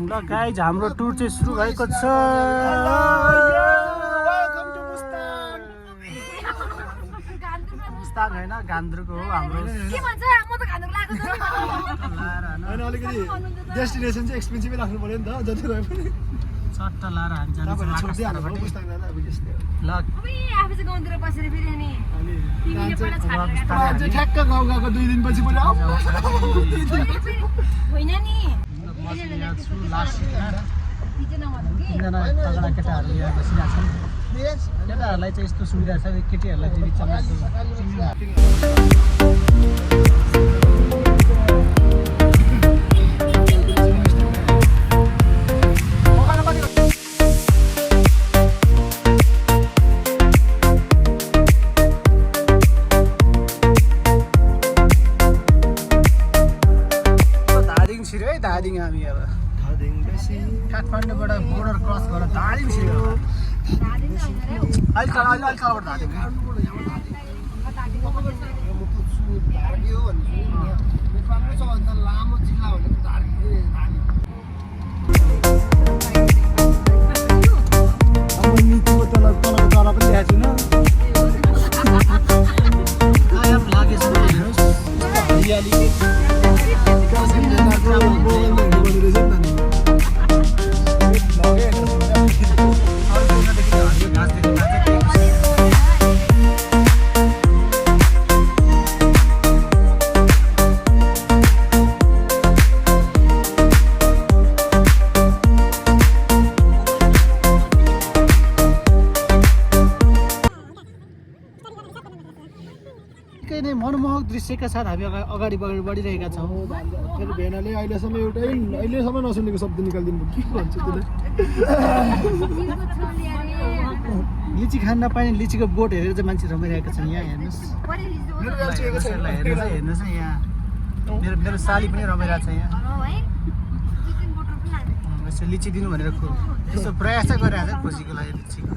ल गाइज हाम्रो टुर चाहिँ सुरु भएको छ। मुस्ताङ होइन गान्द्रुको हो हाम्रो। अलिकति डेस्टिनेसन चाहिँ एक्सपेन्सिभै राख्नु पर्यो नि त जति भए पनि। चट्टा लाएर हामी जान्छ। ठ्याक्क गाउँ गएको 2 दिनपछि पनि एकजना तगडा केटाहरू यहाँ बसिरहेको छन्। केटाहरूलाई चाहिँ यस्तो सुविधा छ, केटीहरूलाई चाहिँ बिचमा धादिङ हामी अब काठमाडौँबाट बोर्डर क्रस गरेर धादिङ छिर्यो। अहिले तलबाट धादिङ लामो जिल्ला भनेको मनमोहक दृश्यका साथ हामी अगाडि बढिरहेका छौँ। फेरि भेनाले अहिलेसम्म नसुनेको शब्द निकालिदिनु के भन्छ त्यसले। लिची खान नपाइने लिचीको बोट हेरेर चाहिँ मान्छे रमाइरहेका छन्। यहाँ हेर्नुहोस्, हेर्नुहोस् यहाँ मेरो साली पनि रमाइरहेको छ। यहाँ यसो लिची दिनु भनेर यसो प्रयास चाहिँ गरिरहेको छ खुसीको लागि लिचीको।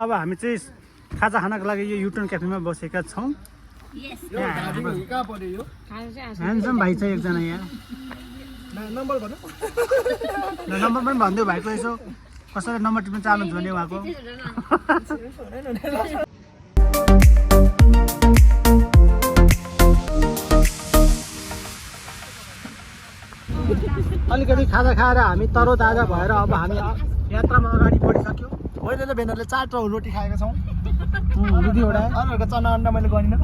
अब हामी चाहिँ खाजा खानको लागि यो युटर्न क्याफेमा बसेका छौँ। ह्यान्डसम भाइ छ एकजना यहाँ। नम्बर भन्नु नम्बर पनि भनिदियो भाइको, यसो कसैले नम्बर टिप्न चाहनुहुन्छ भने उहाँको। अलिकति खाजा खाएर हामी तरोताजा भएर अब हामी यात्रामा अगाडि बढिसक्यौँ। मैले त भेनाले 4 रोटी खाएका छौँ। दुईवटा अरूहरूको चना अन्डा मैले गरिनँ।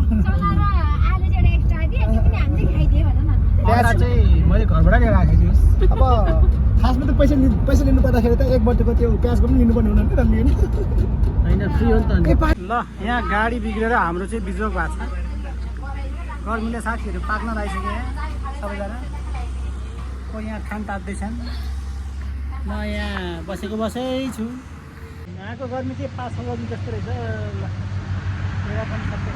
प्याज चाहिँ मैले घरबाट लिएर आएको थिएँ। अब खासमा त पैसा लिनु पर्दाखेरि त 1 बटेको त्यो प्याजको पनि लिनुपर्ने हुँदैन नि त। लिएन होइन, फ्री हो नि त। ल यहाँ गाडी बिग्रेर हाम्रो चाहिँ बिजोग भएको छ। गर्मीले साथीहरू पाक्न लागिसक्यो यहाँ सबैजना। को यहाँ खान ताप्दैछन्। म यहाँ बसेको बसै छु। यहाँको गर्मी चाहिँ 5 गर्मी जस्तो रहेछ। ल एउटा पनि सबै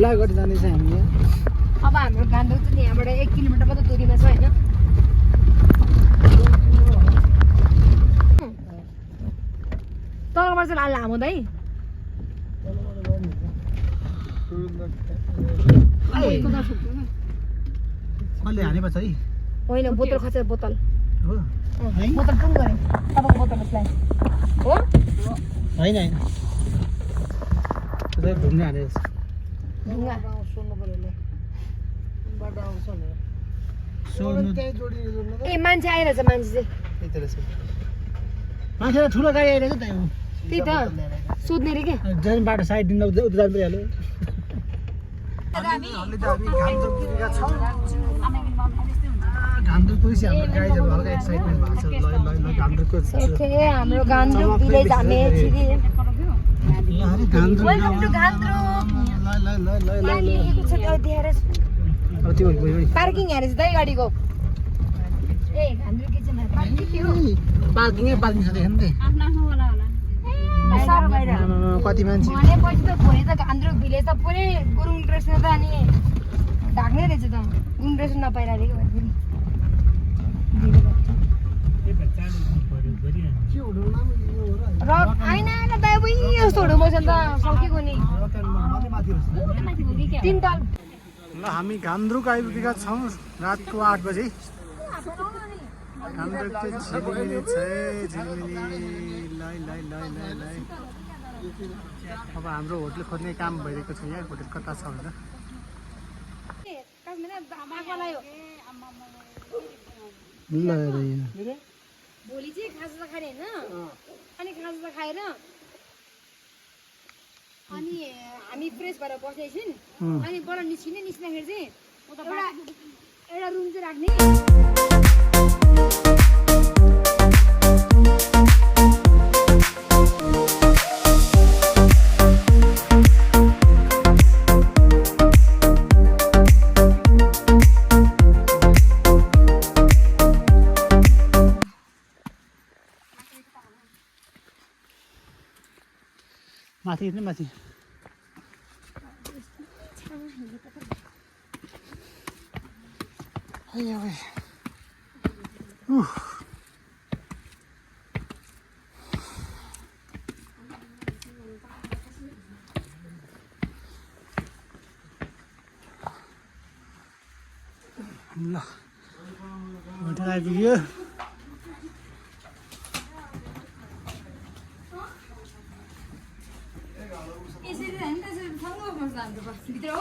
गोलाघाट जानेछ हामी यहाँ अब हाम्रो गान्तोक चाहिँ यहाँबाट 1 किलोमिटर मात्र दूरीमा छ हैन तलबाट चाहिँ लामो दाइ कसले हानेको छ है होइन बोतल खसेर बोतल हो बोतल टुङ गरे तपाईँको बोतल यसलाई हो होइन होइन त्यो ढुङ्गा हानेको छ ढुङ्गा सोड्नु ए मान्छे आइरहेछ मान्छे चाहिँ मान्छेलाई ठुलो गाडी आइरहेछ त यो त्यही त सोध्ने रे के जन बाटो साइड दिन उता जानु परिहाल्यो घामदुकपछि हाम्रो गाइजहरू हल्का एक्साइटमेन्ट भएको छ ल घामदुकको ओके हाम्रो गान्तोक भिलेज हामी छिरी वेलकम टु गान्तोक पानी आएको छ त्यो देखेर पार्किङ हेरेछ दाइ गाडीको ए गान्तोक के चाहिँ पार्किङ के हो पार्किङै पार्किङ छ देख्नु नि कति मान्छे भनेपछि त भोलि त गान्तोक भिलेज त पुरै गुरुङ ड्रेसमा त अनि ढाक्नै रहेछ त गुरुङ ड्रेस नपाइरहेको रक आइन आइन दाइ उही यस्तोहरू मौसम त सकेको नि 3 ताल ल हामी घामद्रुक आइपुगेका छौँ रातको 8 बजे घामद्रुक चाहिँ झिलिमिली छ झिलिमिली लै अब हाम्रो होटल खोज्ने काम भइरहेको छ यहाँ होटल कता छ भनेर ल भोलि चाहिँ खाजा खाने होइन अनि खाजा खाएर अनि हामी फ्रेस भएर बस्ने एकछिन अनि बाट निस्किँदाखेरि चाहिँ एउटा रुम चाहिँ राख्ने माथि हेर्नु माथि ल होटल आइपुग्यो भित्र हो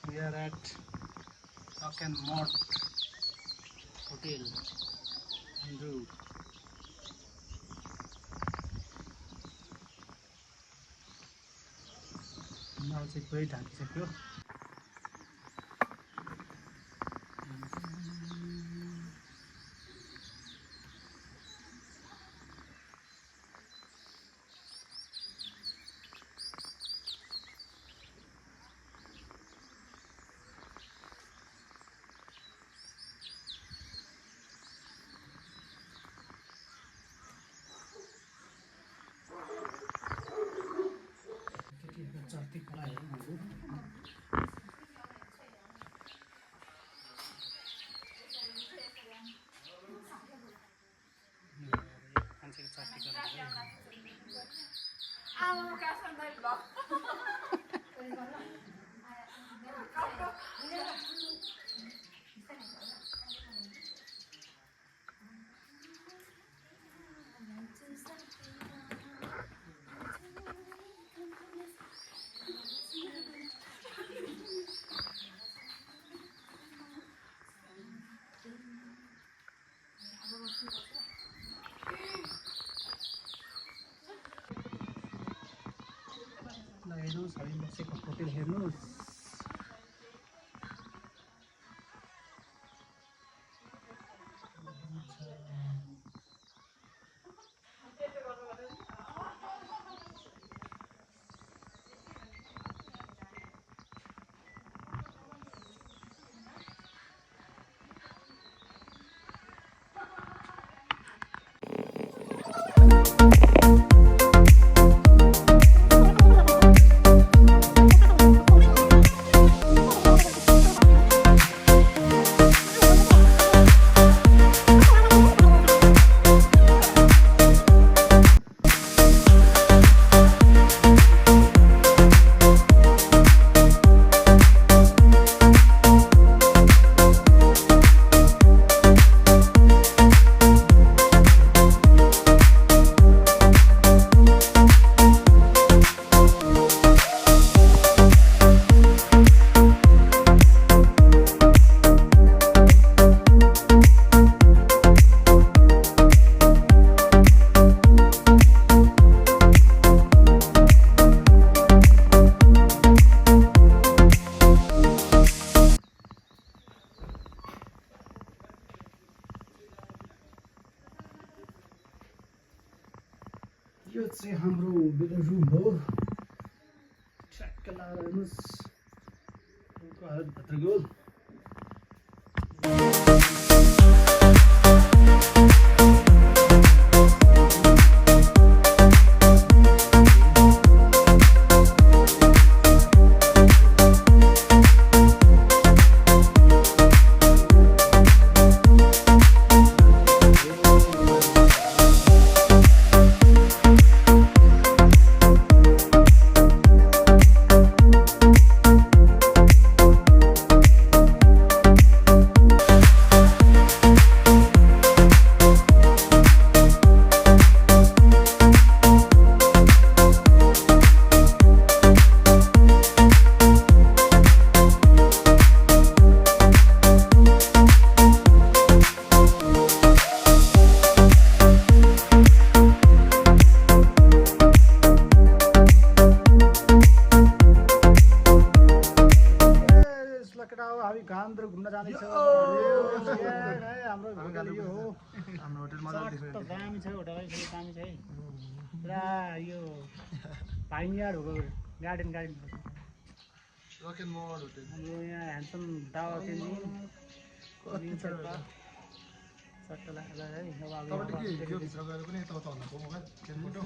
We are at Rock and Mort Hotel, Andrew. Now it's a great secure. हेर्नुहोस् हामी बसेको होटेल हेर्नुहोस् यो चाहिँ हाम्रो बेडरुम हो ठ्याक्क लगाएर हेर्नुहोस् रुमको हालत भित्रको हामी गान्द्र घुम्न जाँदैछ हाम्रो होटल यो हो हाम्रो होटलमा कस्तो दामी छ होटल है दामी छ है पुरा यो पाइनयार्ड हो garden rock and mode hotel हाम्रो यहाँ ह्यान्डसम टावर तेन्जिङ सट्ट लाग्ला है तपाईले के यो भित्र गएर पनि यताउता हुन मोबाइल फोटो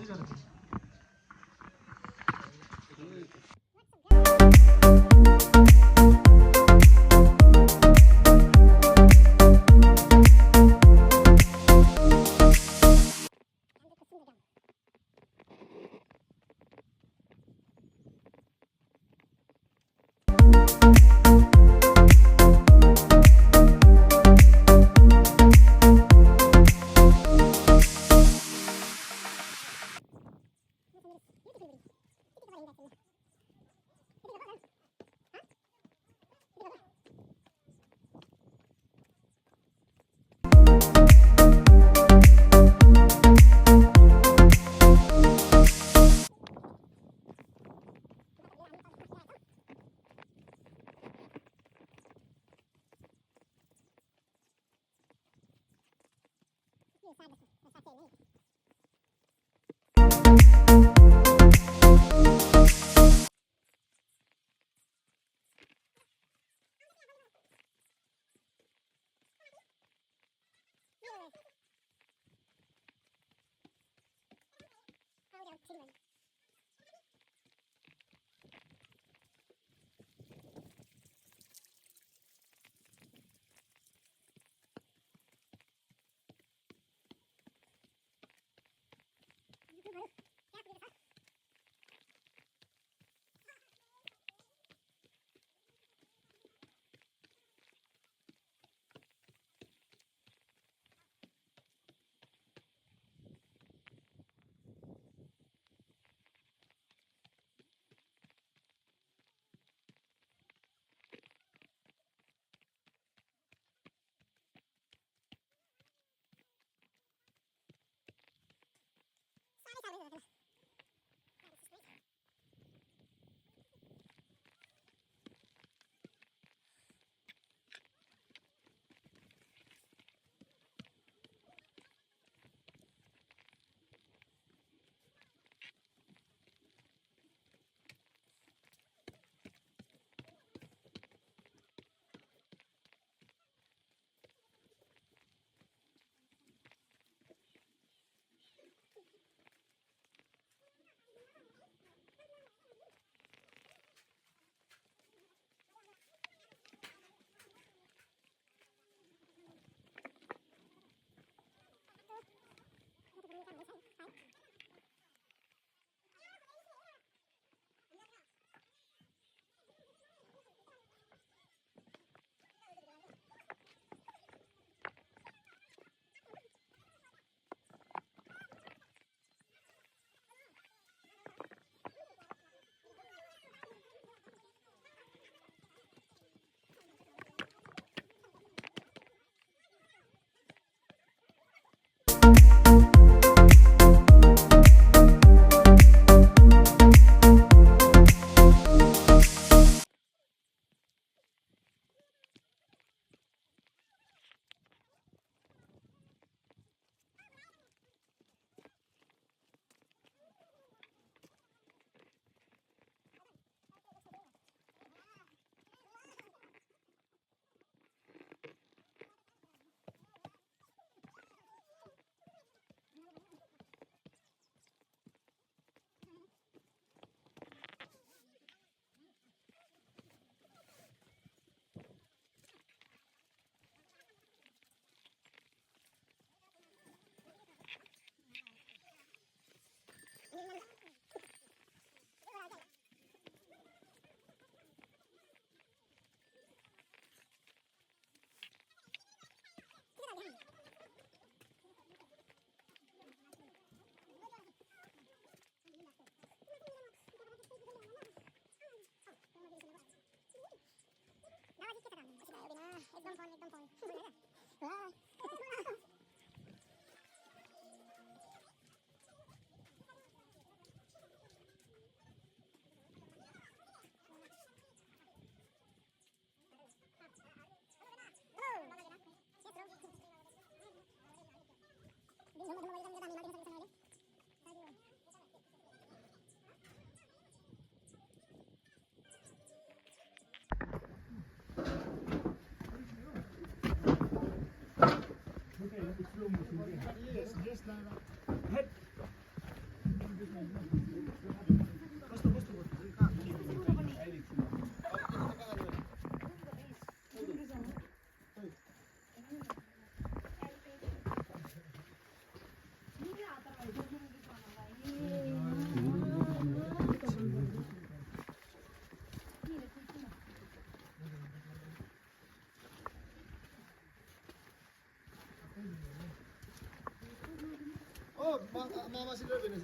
मामा सिल्वर भेने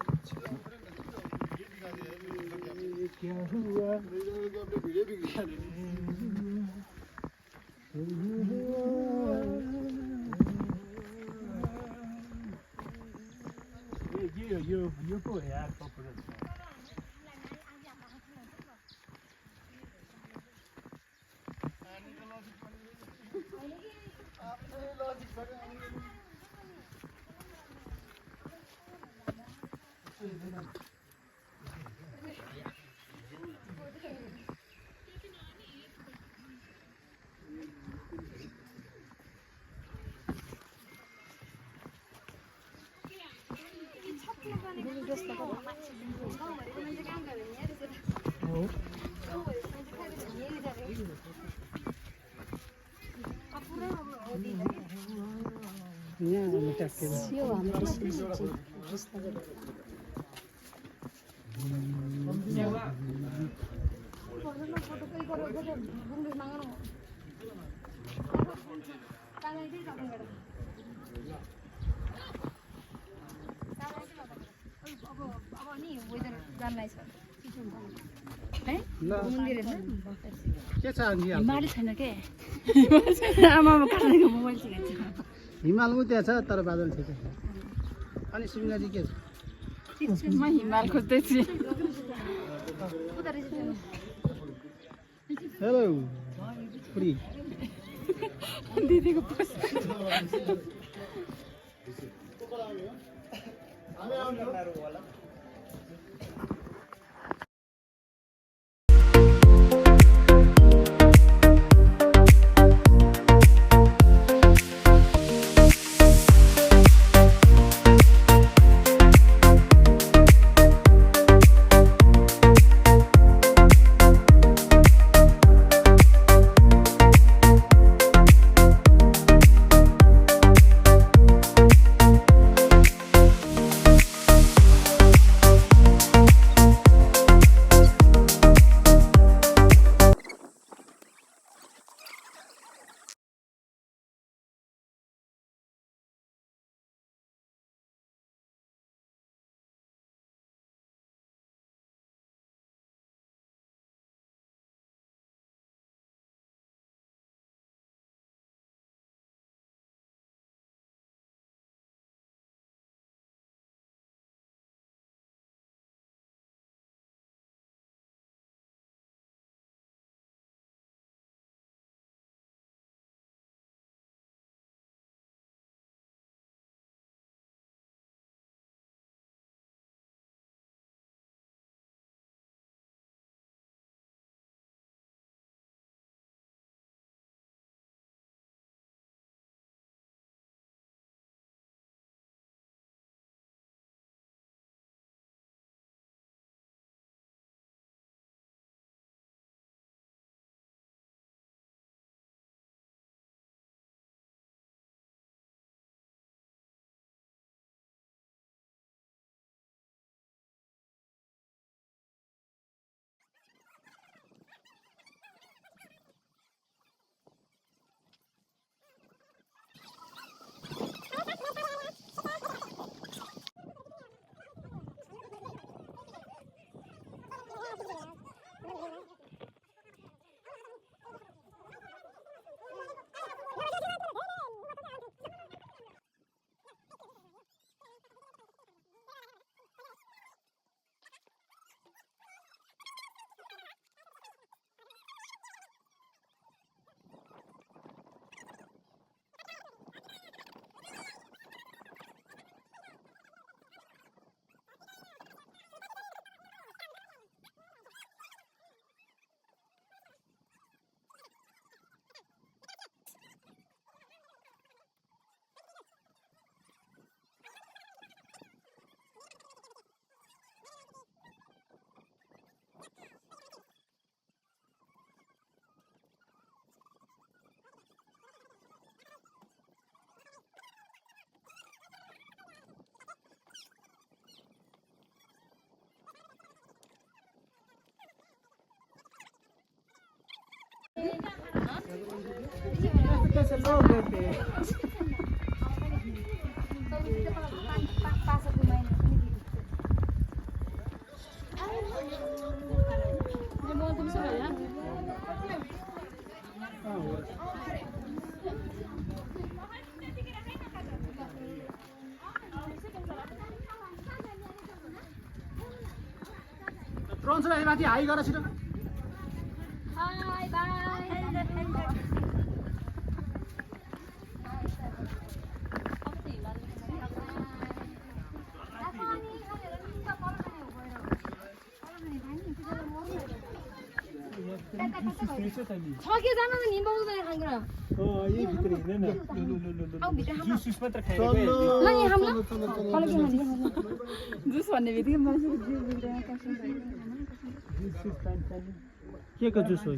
क्या हुआ भिडियो बिग्रियो यो पो यार पपुलर छ यहाँ हामी टक्केर के छ अनि हिमाली छैन के आमामा काट्नेको मोबाइल सिकाइन्छ हिमाल उ त्यहाँ छ तर बादल ठिकै छ अनि सिमलरी के छ म हिमाल खोज्दैछु हेलो फ्री दिदीको पोस्ट हामी आउने कैसे लोग देते हैं ड्रोन माथि हाई गर छिटो छकेजना नि निम्बाउँदैन खान्छ यही भित्र हिँड्दैन आउ भित्र खाऊ जुस मात्र खाएर ल यहाँ खाऊ ल फल के खाने जुस भन्ने बित्तिकै मान्छेको जिउ बिग्रिँदैन के को जुस हो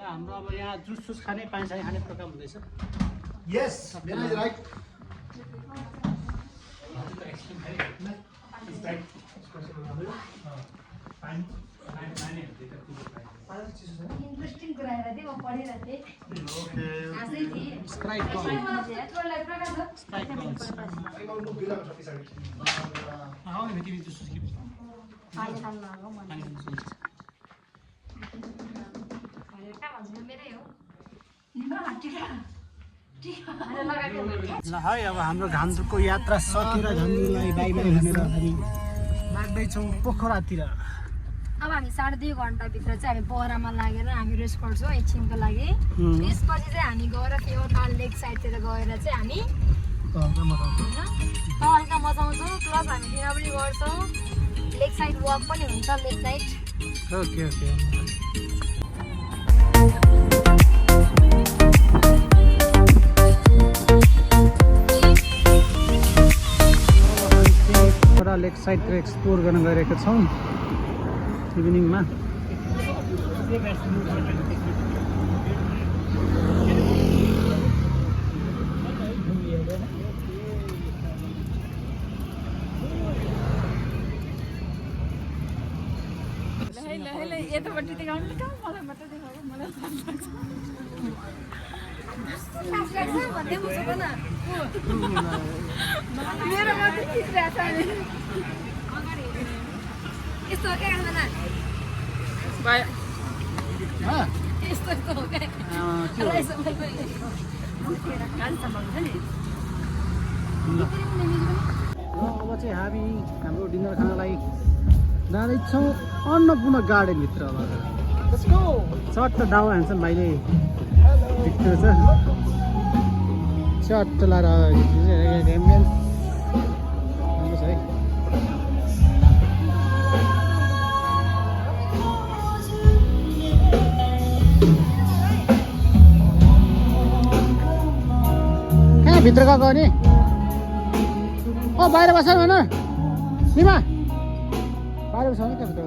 हाम्रो अब यहाँ जुस खाने पानी सानी खाने प्रोग्राम हुँदैछ यस मेरा इज राइट इन्ट्रेस्टिङ कुराहरु थियो म पढिरहेको थिएँ आशै थिएँ स्प्राइट मलाई प्रकार छ स्प्राइट तिमी जुस के पानी खान लाग्यो म पानी कहाँ भन्छु मेरै हो निम्बा टिका टिका लगाएको ल है अब हाम्रो घामजुको यात्रा सकेर घामजुलाई बाई बाई भनेर हामी लाग्दैछौँ पोखरातिर अब हामी 2.5 घन्टाभित्र चाहिँ हामी पोखरामा लागेर हामी रेस्ट गर्छौँ एकछिनको लागि त्यसपछि चाहिँ हामी गएर फेवरटाल लेक साइडतिर गएर चाहिँ हामी हल्का मजाउँछौँ प्लस हामी डिनर पनि गर्छौँ लेक साइड वक पनि हुन्छ लेक नाइट ओके ओके लेक साइडतिर एक्सप्लोर गर्न गइरहेका छौँ इभिनिङमा यतापट्टि देखाउनु कहाँ मलाई मात्रै देखाएको मलाई मेरो मात्रै खिचिरहेको छ यस्तो हो क्या खाना भयो यस्तो यस्तो हो क्या गाडी सम्हाल्छ नि अब चाहिँ हामी हाम्रो डिनर खानालाई जाँदैछौँ अन्नपूर्ण गार्डनभित्र अब चट्ट डाउ हान्छन् भाइले भित्र छ चट्ट लाएर एम्बियन्स राम्रो छ है कहाँ भित्र गएको नि ओ बाहिर बस भन निमा बाहिर बस नि त्यहाँ भित्र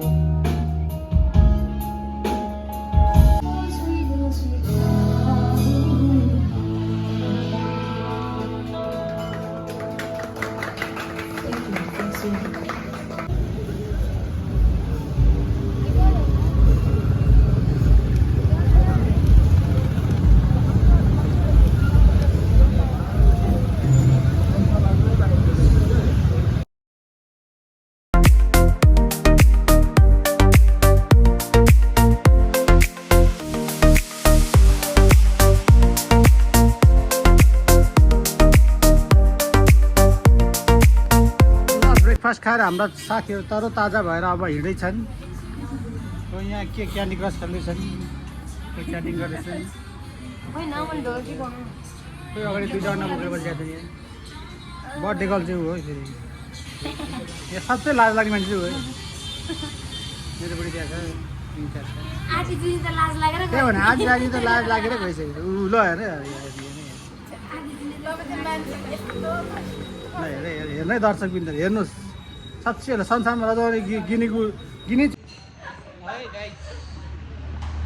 ब्रेकफास्ट खाएर हाम्रा साथीहरू तरो ताजा भएर अब हिँड्दैछन् यहाँ के क्यान्डी क्रस खेल्दैछन् के क्यान्डी गर्दैछन् होइन मैले ढोल के गर्नु कोही अगाडि 2 जना बोकेर बसिरहेको थियो बर्थडे गर्ल चाहिँ हो फेरि यहाँ सबसे लाज लाग्ने मान्छे चाहिँ हो मेरो बुढी त्यहाँ छ आधी दिन त लाज लागेर त्यही भने आज लागि त लाज लागेर गइसक्यो ऊ ल हेर हेर्नै दर्शक बिन्दु हेर्नुहोस् साँच्चै होला संसारमा रजाउने गिनीको किने है गाइस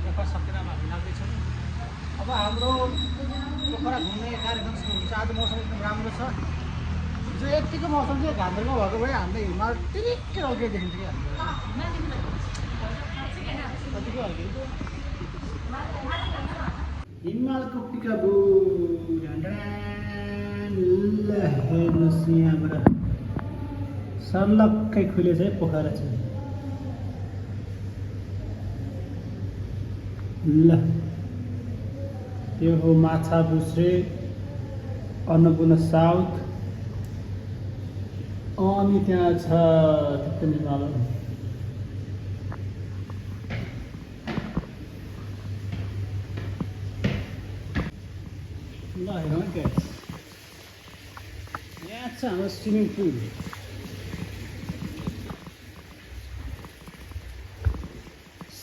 पोखरा सकेर हामी लाग्दैछौँ अब हाम्रो पोखरा घुम्ने कार्यक्रम सुरु हुन्छ आज मौसम एकदम राम्रो छ जो यतिको मौसम चाहिँ घान्द्रमा भएको भए हामीले हिमाल टिरिक्कै अघि देखिन्थ्यो कि हामीले हिमालको पिकाबु हेर्नुहोस् यहाँबाट सर्लक्कै खुलेछ है पोखरा चाहिँ ल त्यो हो माछा बुस्रे अन्नपूर्ण साउथ अनि त्यहाँ छ ठिक्कै हिमाल ल हेरौँ गाइस यहाँ छ हाम्रो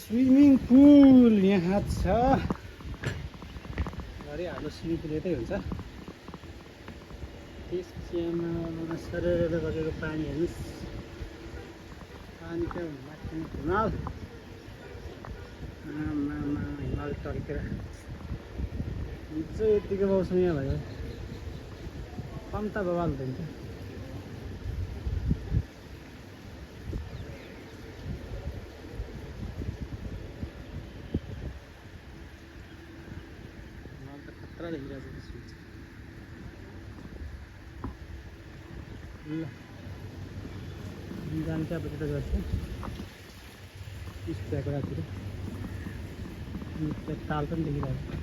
स्विमिङ पुल यहाँ छ घरि हाम्रो स्विमिङ पुल यतै हुन्छ त्यसपछि आमा सरर गरेको पानी हेर्नुहोस् पानी क्या माथि हिमाल आमा हिमाल टर्केर हिजो यतिको मौसम यहाँ भयो कम्ता बवाल हुन्थ्यो खतरा देखिरहेको छ ल जान क्या बजेर गर्छ स्ट्याको रातिर ताल पनि देखिरहेको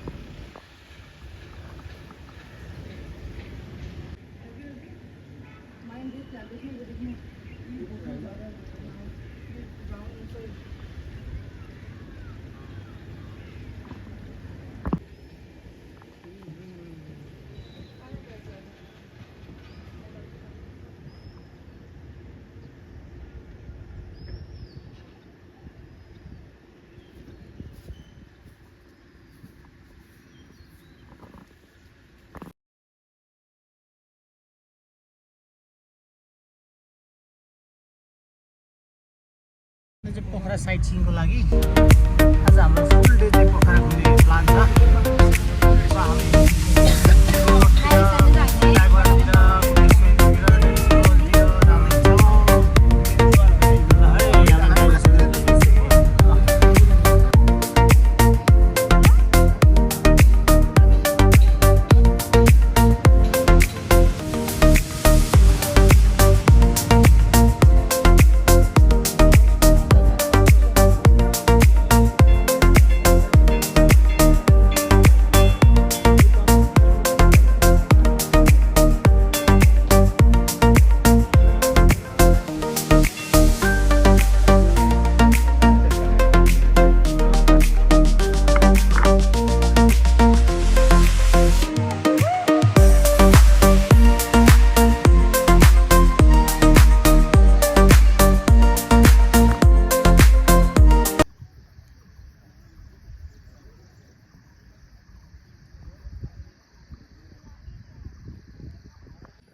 चाहिँ पोखरा साइट सिइङको लागि आज हाम्रो फुल डे चाहिँ पोखरा घुम्ने प्लान छ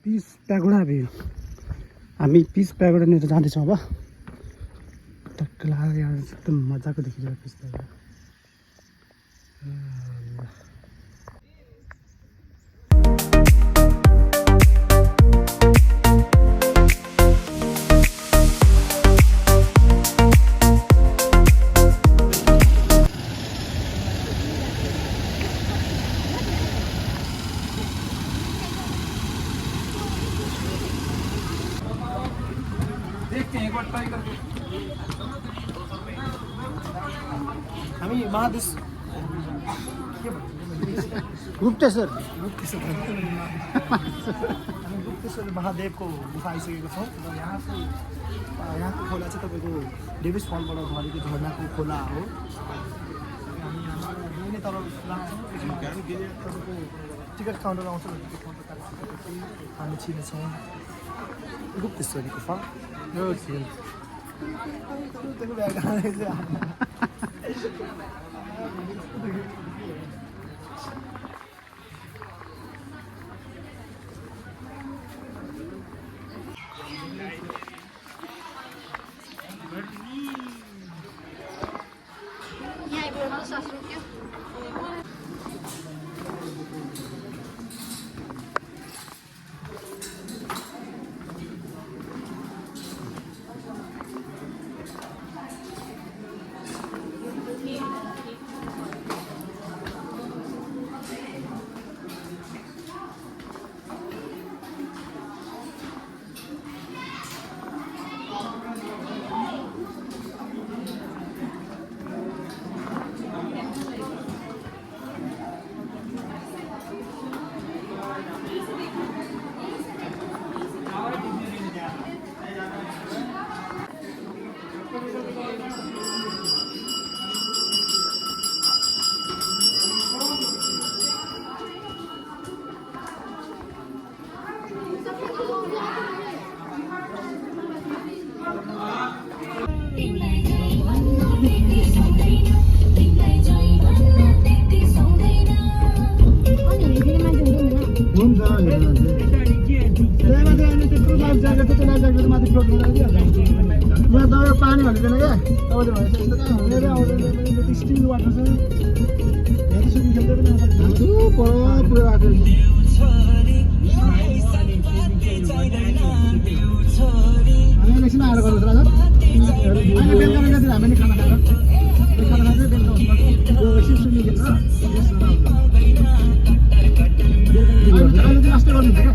पिस प्यागोडा भ्यू हामी पिस प्यागोडानिर जाँदैछौँ अब टक्क लाग्यो यहाँ एकदम मजाको देखिरहेको पिस प्यागोडा हामी महादेश गुप्तेश्वर गुप्तेश्वर महादेवको गुफा आइसकेको छौँ र यहाँको खोला चाहिँ तपाईँको डेभिस फलबाट झरेको झर्नाको खोला हो हामी नै तल लाग्छौँ तपाईँको टिकट काउन्टर आउँछ त्यो काउन्टर हामी छिर्नेछौँ गुप्तेश्वरी गुफा लाइट चाहिँ लाइट माथि फ्लोटमा राखिदिइहाल्छ यहाँ दबाई पानी हालिदिएन क्या तपाईँले भनेपछि यस्तो कहाँ हुँदैन आउँदैन स्टिल वाटर छ यहाँ त सुकिङ खेल्दै पनि आउँछ पर पुरै आएको एकछिन आएर गर्नुहोस् राजा अहिले बेलुका बेलुकातिर हामीले खाना खाएर खाना खाँदै बेलुका एकछिन सुकिङ खेल्छ अहिले चाहिँ लास्टै गर्नुहुन्छ क्या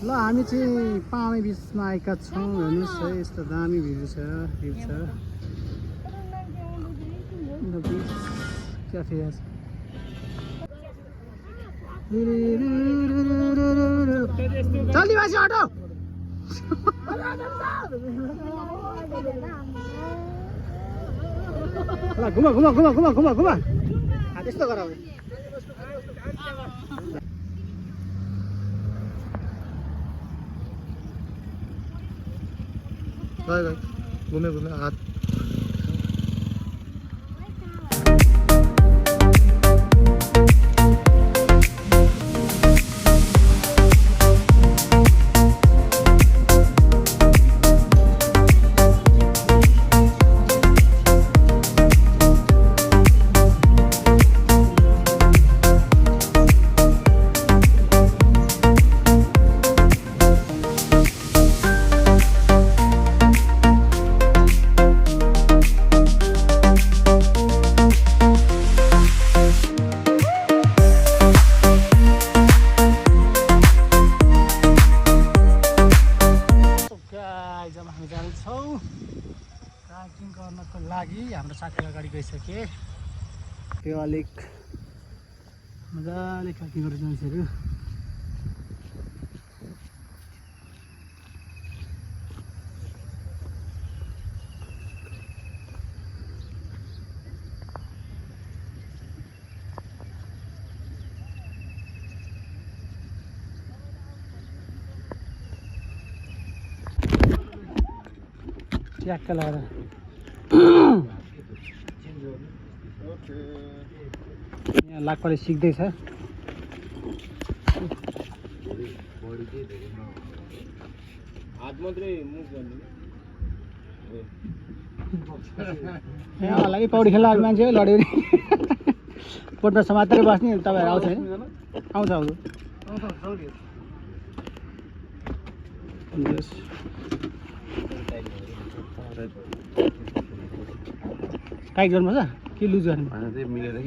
ल हामी चाहिँ पानी बिचमा आएका छौँ हेर्नुहोस् है यस्तो दामी भ्यू छ क्याफे जल्दी बासी अटो ल घुमा घुमा घुमा घुमा घुमा घुमा त्यस्तो गर गए घुमे घुमे हात गर्नको लागि हाम्रो साथी अगाडि गइसके यो अलिक मजाले ट्रेकिङ गरेर मान्छेहरू ट्याक्क लगाएर यहाँ लाकपाले सिक्दैछ यहाँ होला कि पौडी खेल्न आएको मान्छे लड्यो नि पोटमा समातेर बस्ने तपाईँहरू आउँछ होइन आउँछ टाइट गर्नुपर्छ कि लुज गर्नु मिलेर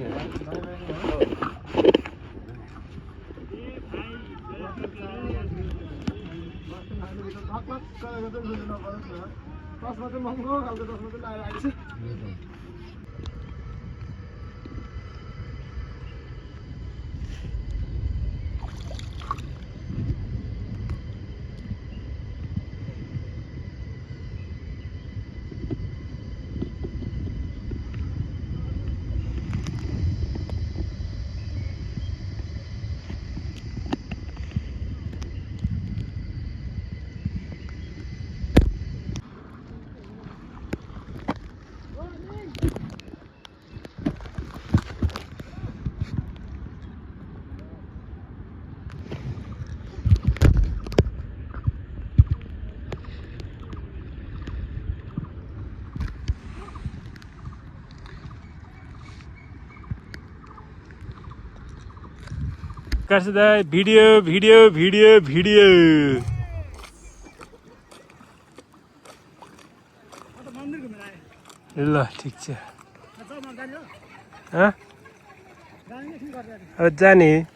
भिडियो भिडियो भिडियो भिडियो ल ठिक छ अब जाने